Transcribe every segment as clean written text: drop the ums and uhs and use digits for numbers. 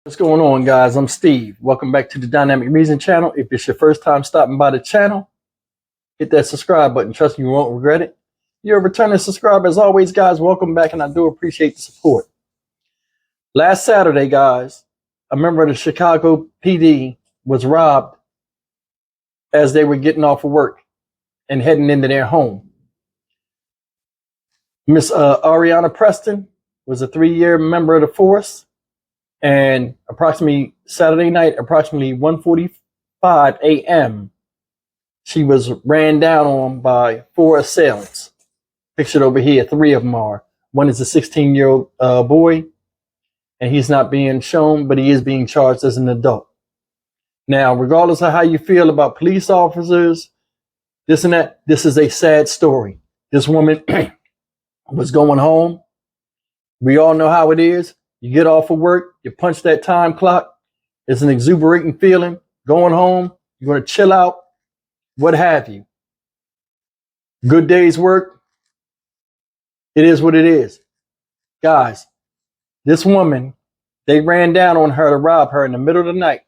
What's going on, guys? I'm Steve. Welcome back to the Dynamic Reason channel. If it's your first time stopping by the channel, hit that subscribe button. Trust me, you won't regret it. You're a returning subscriber. As always, guys, welcome back, and I do appreciate the support. Last Saturday, guys, a member of the Chicago PD was robbed as they were getting off of work and heading into their home. Miss Areahna Preston was a 3-year member of the force. And approximately Saturday night, approximately 1:45 a.m., she was ran down on by 4 assailants. Pictured over here, 3 of them are. One is a 16-year-old boy, and he's not being shown, but he is being charged as an adult. Now, regardless of how you feel about police officers, this and that, this is a sad story. This woman was going home. We all know how it is. You get off of work, you punch that time clock. It's an exuberating feeling. Going home, you're going to chill out, what have you. Good day's work. It is what it is. Guys, this woman, they ran down on her to rob her in the middle of the night,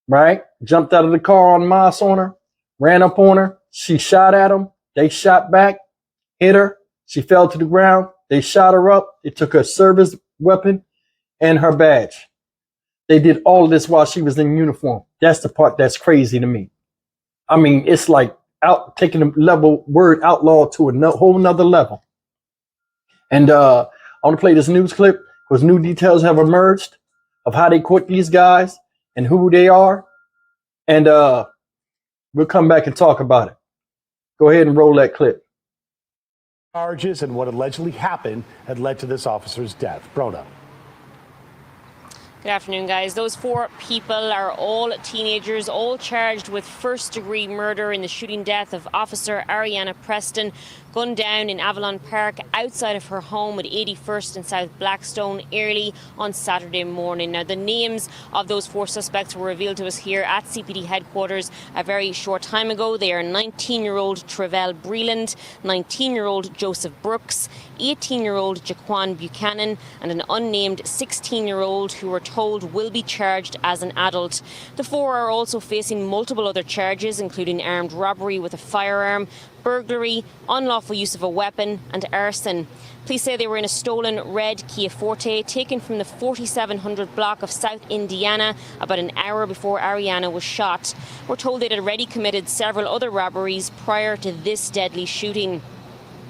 right? Jumped out of the car en masse on her, ran up on her. She shot at them. They shot back, hit her. She fell to the ground. They shot her up. They took her service weapon and her badge. They did all of this while she was in uniform. That's the part that's crazy to me. I mean, it's like taking the word outlaw to a whole nother level. And I want to play this news clip because new details have emerged of how they caught these guys and who they are. And we'll come back and talk about it. Go ahead and roll that clip. Charges and what allegedly happened had led to this officer's death. Brona. Good afternoon, guys. Those 4 people are all teenagers, all charged with first-degree murder in the shooting death of Officer Areahna Preston, gunned down in Avalon Park outside of her home at 81st and South Blackstone early on Saturday morning. Now, the names of those 4 suspects were revealed to us here at CPD headquarters a very short time ago. They are 19-year-old Travell Breland, 19-year-old Joseph Brooks, 18-year-old Jaquan Buchanan, and an unnamed 16-year-old who were told will be charged as an adult. The 4 are also facing multiple other charges, including armed robbery with a firearm, burglary, unlawful use of a weapon, and arson. Police say they were in a stolen red Kia Forte taken from the 4700 block of South Indiana about an hour before Areahna was shot. We're told they'd already committed several other robberies prior to this deadly shooting.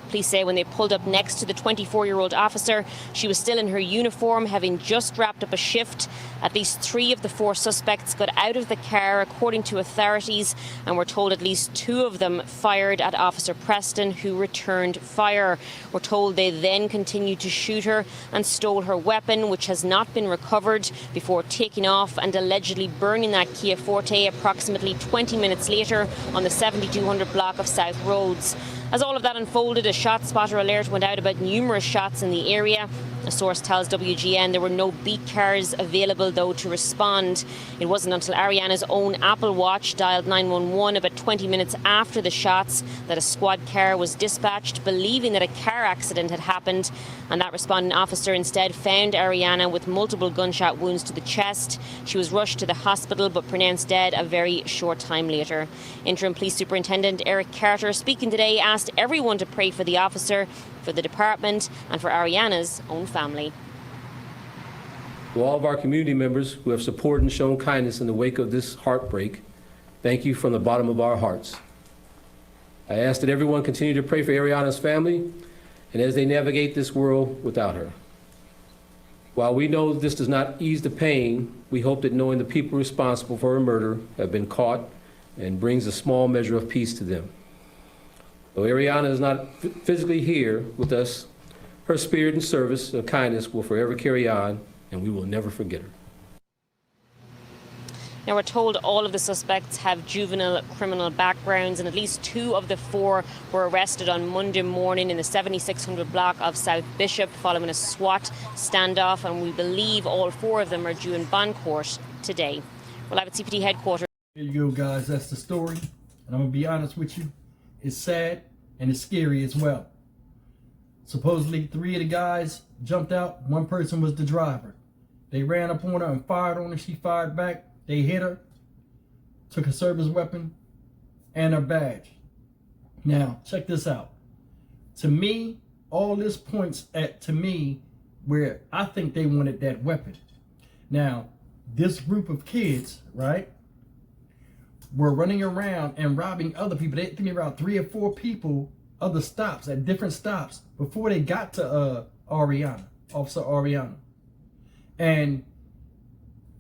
Police say when they pulled up next to the 24-year-old officer, she was still in her uniform, having just wrapped up a shift. At least 3 of the 4 suspects got out of the car, according to authorities, and we're told at least 2 of them fired at Officer Preston, who returned fire. We're told they then continued to shoot her and stole her weapon, which has not been recovered, before taking off and allegedly burning that Kia Forte approximately 20 minutes later on the 7200 block of South Rhodes. As all of that unfolded, a shot spotter alert went out about numerous shots in the area. A source tells WGN there were no beat cars available, though, to respond. It wasn't until Areahna's own Apple Watch dialed 911 about 20 minutes after the shots that a squad car was dispatched, believing that a car accident had happened. And that responding officer instead found Areahna with multiple gunshot wounds to the chest. She was rushed to the hospital but pronounced dead a very short time later. Interim Police Superintendent Eric Carter, speaking today, asked everyone to pray for the officer, for the department, and for Areahna's own family. To all of our community members who have supported and shown kindness in the wake of this heartbreak, thank you from the bottom of our hearts. I ask that everyone continue to pray for Areahna's family and as they navigate this world without her. While we know this does not ease the pain, we hope that knowing the people responsible for her murder have been caught and brings a small measure of peace to them. Though Areahna is not physically here with us, her spirit and service and kindness will forever carry on, and we will never forget her. Now, we're told all of the suspects have juvenile criminal backgrounds, and at least 2 of the 4 were arrested on Monday morning in the 7600 block of South Bishop following a SWAT standoff, and we believe all 4 of them are due in bond court today. We're live at CPD headquarters. There you go, guys. That's the story. And I'm going to be honest with you. It's sad and it's scary as well. Supposedly 3 of the guys jumped out. 1 person was the driver. They ran up on her and fired on her. She fired back. They hit her, took her service weapon and her badge. Now, check this out. To me, all this points at, to me, where I think they wanted that weapon. Now, this group of kids, right, were running around and robbing other people. They think around 3 or 4 people, other stops, at different stops, before they got to Areahna, Officer Areahna. And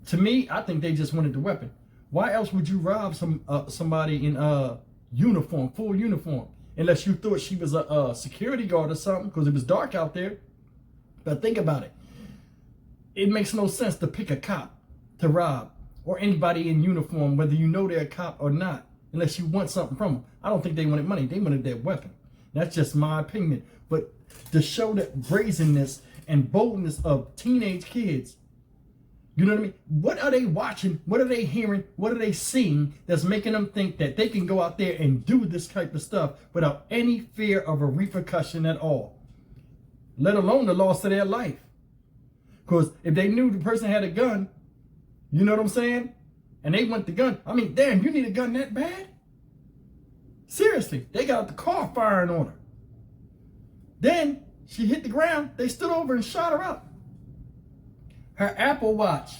to me, I think they just wanted the weapon. Why else would you rob somebody in uniform, full uniform, unless you thought she was a security guard or something, because it was dark out there? But think about it. It makes no sense to pick a cop to rob, or anybody in uniform, whether you know they're a cop or not, unless you want something from them. I don't think they wanted money. They wanted that weapon. That's just my opinion. But to show that brazenness and boldness of teenage kids, you know what I mean? What are they watching? What are they hearing? What are they seeing that's making them think that they can go out there and do this type of stuff without any fear of a repercussion at all, let alone the loss of their life? Because if they knew the person had a gun, you know what I'm saying? And they want the gun. I mean, damn, you need a gun that bad? Seriously, they got out the car firing on her. Then she hit the ground. They stood over and shot her up. Her Apple Watch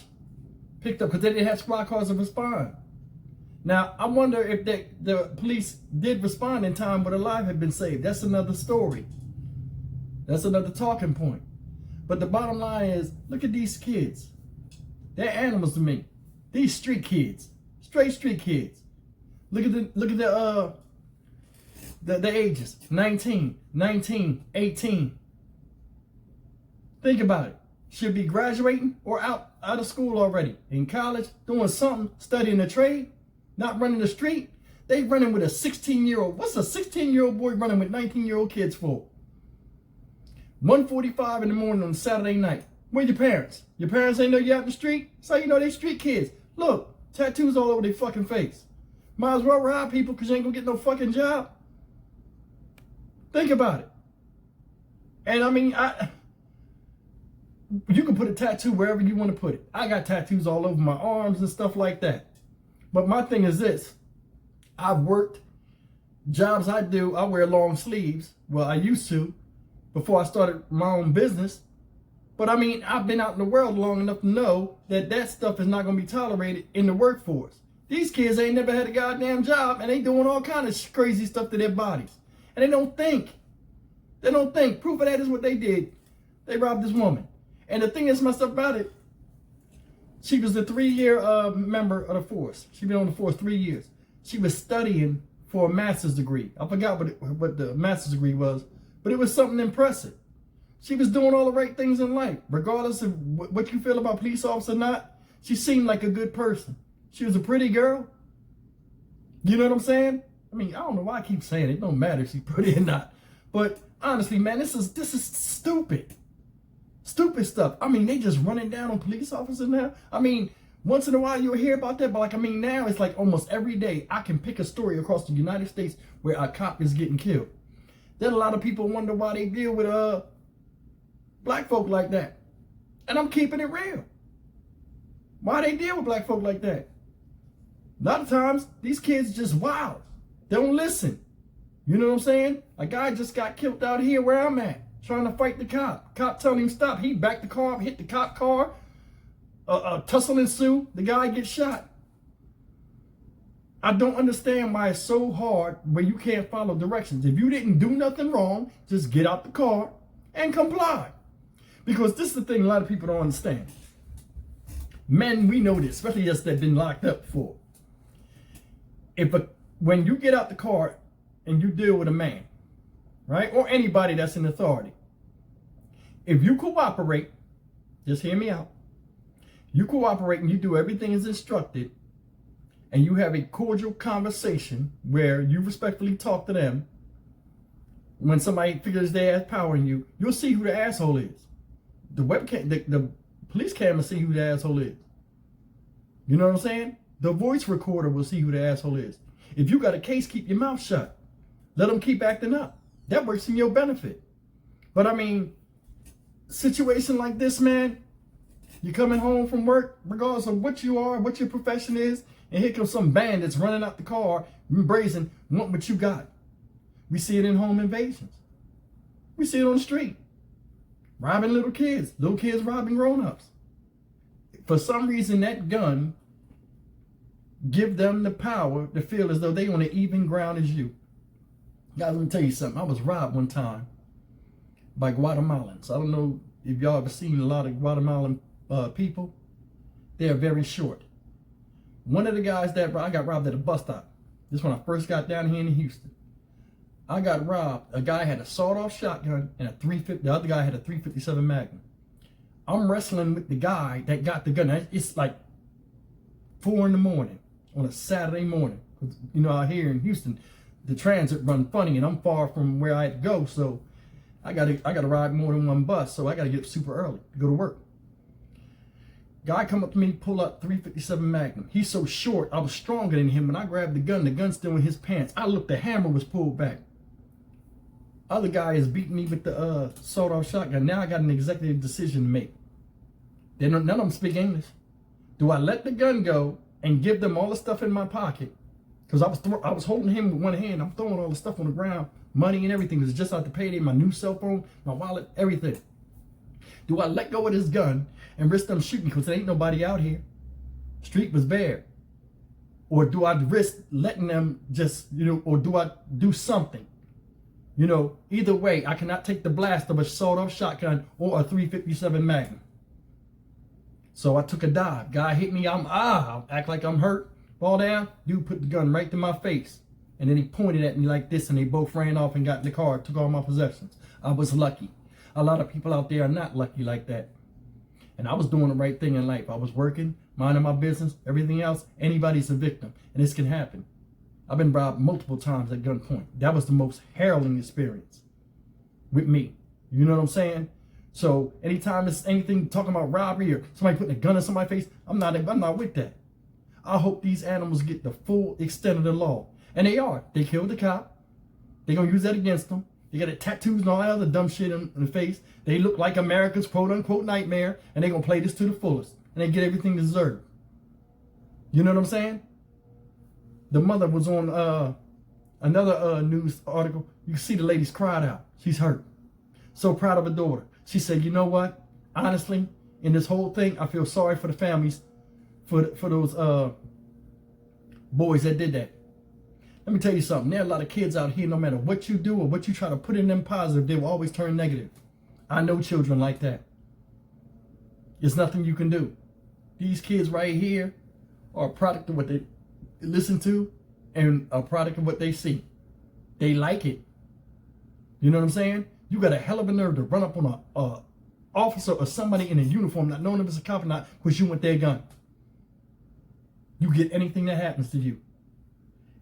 picked up, because they didn't have squad cars to respond. Now, I wonder if the police did respond in time, but her life had been saved. That's another story. That's another talking point. But the bottom line is, look at these kids. They're animals to me. These street kids, straight street kids. Look at the ages, 19, 18. Think about it. Should be graduating or out of school already, in college, doing something, studying a trade, not running the street. They running with a 16-year-old. What's a 16-year-old boy running with 19-year-old kids for? 1:45 in the morning on Saturday night. Where your parents? Your parents ain't know you out in the street? So you know they street kids. Look, tattoos all over their fucking face. Might as well rob people because you ain't gonna get no fucking job. Think about it. And I mean, you can put a tattoo wherever you want to put it. I got tattoos all over my arms and stuff like that. But my thing is this. I've worked jobs I do. I wear long sleeves. Well, I used to before I started my own business. But I mean, I've been out in the world long enough to know that that stuff is not going to be tolerated in the workforce. These kids ain't never had a goddamn job, and they doing all kind of crazy stuff to their bodies. And they don't think. They don't think. Proof of that is what they did. They robbed this woman. And the thing that's messed up about it, she was a 3-year member of the force. She been on the force 3 years. She was studying for a master's degree. I forgot what the master's degree was, but it was something impressive. She was doing all the right things in life, regardless of what you feel about police officer or not. She seemed like a good person. She was a pretty girl. You know what I'm saying? I mean, I don't know why I keep saying it. It don't matter if she's pretty or not. But honestly, man, this is stupid. Stupid stuff. I mean, they just running down on police officers now. I mean, once in a while you'll hear about that, but like, I mean, now it's like almost every day I can pick a story across the United States where a cop is getting killed. Then a lot of people wonder why they deal with black folk like that. And I'm keeping it real. Why they deal with black folk like that? A lot of times, these kids just wild. They don't listen. You know what I'm saying? A guy just got killed out here where I'm at, trying to fight the cop. Cop telling him stop. He backed the car up, hit the cop car. Tussle ensue. The guy gets shot. I don't understand why it's so hard where you can't follow directions. If you didn't do nothing wrong, just get out the car and comply. Because this is the thing a lot of people don't understand. Men, we know this, especially us that have been locked up before. When you get out the car and you deal with a man, right, or anybody that's in authority, if you cooperate, just hear me out. You cooperate and you do everything as instructed, and you have a cordial conversation where you respectfully talk to them. When somebody figures they have power in you, you'll see who the asshole is. The webcam, the police camera see who the asshole is. You know what I'm saying? The voice recorder will see who the asshole is. If you got a case, keep your mouth shut. Let them keep acting up. That works in your benefit. But I mean, situation like this, man, You're coming home from work, regardless of what you are, what your profession is, and here comes some bandits running out the car, brazen, want what you got. We see it in home invasions. We see it on the street. Robbing little kids robbing grown-ups. For some reason, that gun give them the power to feel as though they on an even ground as you. Guys, let me tell you something. I was robbed one time by Guatemalans. I don't know if y'all ever seen a lot of Guatemalan people. They are very short. One of the guys that I got robbed at a bus stop. This when I first got down here in Houston. I got robbed. A guy had a sawed-off shotgun and a 350. The other guy had a 357 Magnum. I'm wrestling with the guy that got the gun. It's like 4 in the morning on a Saturday morning. You know, out here in Houston, the transit run funny, and I'm far from where I had to go, so I gotta ride more than one bus, so I gotta get up super early to go to work. Guy come up to me, pull up 357 Magnum. He's so short, I was stronger than him, and I grabbed the gun's still in his pants. I looked, the hammer was pulled back. Other guy is beating me with the sawed-off shotgun. Now I got an executive decision to make. None of them speak English. Do I let the gun go and give them all the stuff in my pocket? Because I was holding him with one hand. I'm throwing all the stuff on the ground, money and everything. It was just out the payday, my new cell phone, my wallet, everything. Do I let go of this gun and risk them shooting because there ain't nobody out here? Street was bare. Or do I risk letting them just, or do I do something? Either way, I cannot take the blast of a sawed-off shotgun or a 357 Magnum. So I took a dive. Guy hit me. I'll act like I'm hurt. Fall down. Dude put the gun right to my face. And then he pointed at me like this, and they both ran off and got in the car, took all my possessions. I was lucky. A lot of people out there are not lucky like that. And I was doing the right thing in life. I was working, minding my business, everything else. Anybody's a victim, and this can happen. I've been robbed multiple times at gunpoint. That was the most harrowing experience with me. You know what I'm saying? So anytime it's anything talking about robbery or somebody putting a gun in somebody's face, I'm not with that. I hope these animals get the full extent of the law. And they are. They killed the cop. They're going to use that against them. They got the tattoos and all that other dumb shit in the face. They look like America's quote-unquote nightmare, and they're going to play this to the fullest. And they get everything deserved. You know what I'm saying? The mother was on another news article. You can see the lady's cried out. She's hurt. So proud of her daughter. She said, you know what? Honestly, in this whole thing, I feel sorry for the families, for those boys that did that. Let me tell you something. There are a lot of kids out here, no matter what you do or what you try to put in them positive, they will always turn negative. I know children like that. There's nothing you can do. These kids right here are a product of what they listen to and a product of what they see. They like it. You know what I'm saying? You got a hell of a nerve to run up on a officer or somebody in a uniform, not knowing if it's a cop or not, because you want their gun. You get anything that happens to you.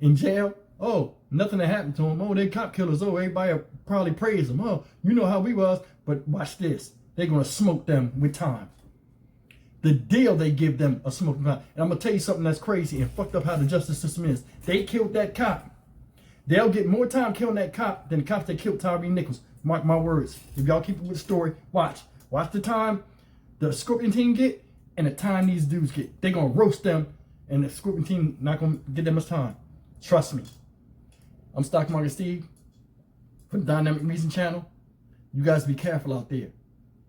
In jail, oh, nothing that happened to them. Oh, they cop killers. Oh, everybody probably praise them. Oh, you know how we was. But watch this. They're going to smoke them with time. The deal they give them a smoking time. And I'm going to tell you something that's crazy and fucked up how the justice system is. They killed that cop. They'll get more time killing that cop than the cops that killed Tyree Nichols. Mark my words. If y'all keep it with the story, watch. Watch the time the Scorpion team get and the time these dudes get. They're going to roast them, and the Scorpion team not going to get that much time. Trust me. I'm Stock Market Steve from the Dynamic Reason channel. You guys be careful out there.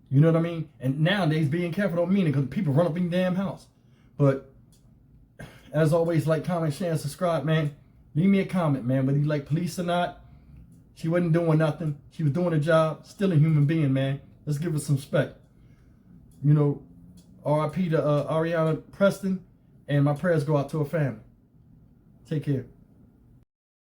You know what I mean? And nowadays, being careful don't mean it because people run up in your damn house. But as always, like, comment, share, and subscribe, man. Leave me a comment, man. Whether you like police or not, she wasn't doing nothing. She was doing a job. Still a human being, man. Let's give her some respect. You know, R.I.P. to Areahna Preston, and my prayers go out to her family. Take care.